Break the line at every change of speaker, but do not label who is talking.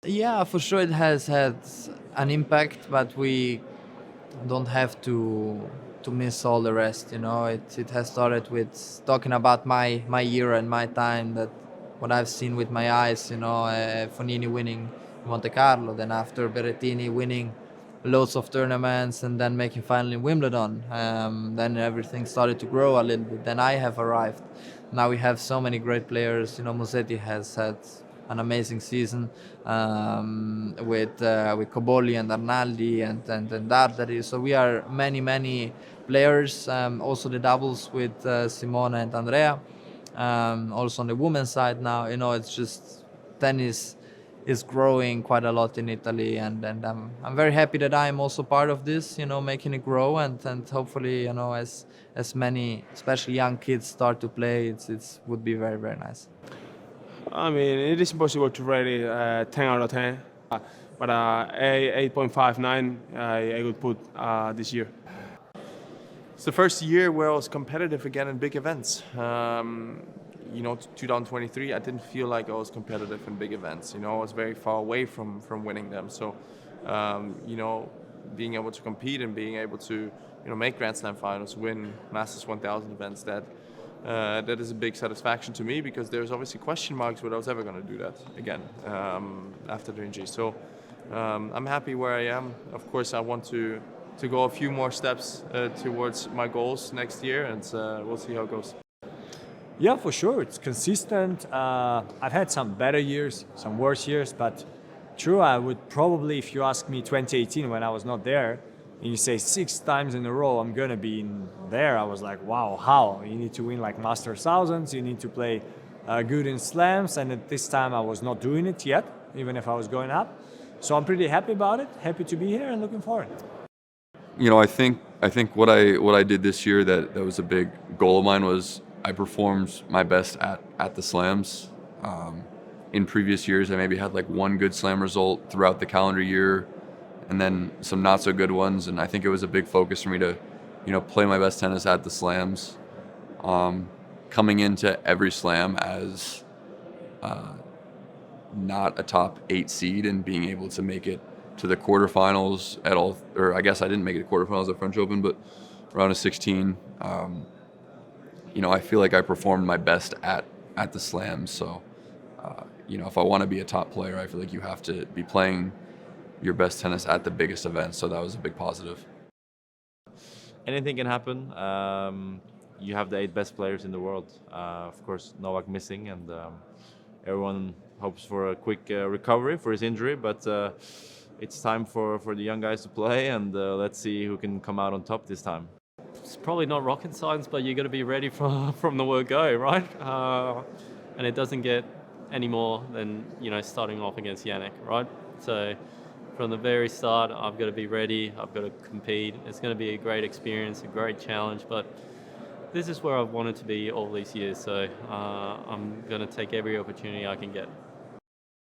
Yeah, for sure it has had an impact, but we don't have to miss all the rest. It has started with talking about my year and my time, that what I've seen with my eyes. Fonini winning Monte Carlo, then after Berrettini winning loads of tournaments, and then making final in Wimbledon. Then everything started to grow a little bit. Then I have arrived. Now we have so many great players. Musetti has had an amazing season, with Cobolli and Arnaldi and Dardari. So we are many players. Also the doubles with Simona and Andrea. Also on the women's side now, it's just tennis is growing quite a lot in Italy, and I'm very happy that I'm also part of this, making it grow, and hopefully, as many, especially young kids, start to play, it's would be very nice.
I mean, it is impossible to rate it 10 out of 10, but 8.59 I would put this year.
It's the first year where I was competitive again in big events. 2023, I didn't feel like I was competitive in big events. I was very far away from winning them. So, being able to compete and being able to, make Grand Slam finals, win Masters 1000 events, that is a big satisfaction to me, because there's obviously question marks whether I was ever going to do that again after the AD1G. So I'm happy where I am. Of course, I want to go a few more steps towards my goals next year, and we'll see how it goes.
Yeah, for sure. It's consistent. I've had some better years, some worse years, but true, I would probably, if you ask me 2018 when I was not there, and you say 6 times in a row I'm going to be in there, I was like, wow, how? You need to win like Masters Thousands, you need to play good in slams, and at this time I was not doing it yet, even if I was going up. So I'm pretty happy about it, happy to be here and looking forward.
I think what I did this year that was a big goal of mine was I performed my best at the slams. In previous years, I maybe had like one good slam result throughout the calendar year, and then some not so good ones. And I think it was a big focus for me to, play my best tennis at the slams. Coming into every slam as not a top 8 seed and being able to make it to the quarterfinals at all, or I guess I didn't make it to quarterfinals at French Open, but round of 16. I feel like I performed my best at the slams. So, if I want to be a top player, I feel like you have to be playing your best tennis at the biggest events. So that was a big positive.
Anything can happen. You have the 8 best players in the world. Of course, Novak missing, and everyone hopes for a quick recovery for his injury. But it's time for the young guys to play, and let's see who can come out on top this time.
It's probably not rocket science, but you got to be ready from the word go, right? And it doesn't get any more than starting off against Jannik, right? So from the very start, I've got to be ready. I've got to compete. It's going to be a great experience, a great challenge, but this is where I've wanted to be all these years. So I'm going to take every opportunity I can get.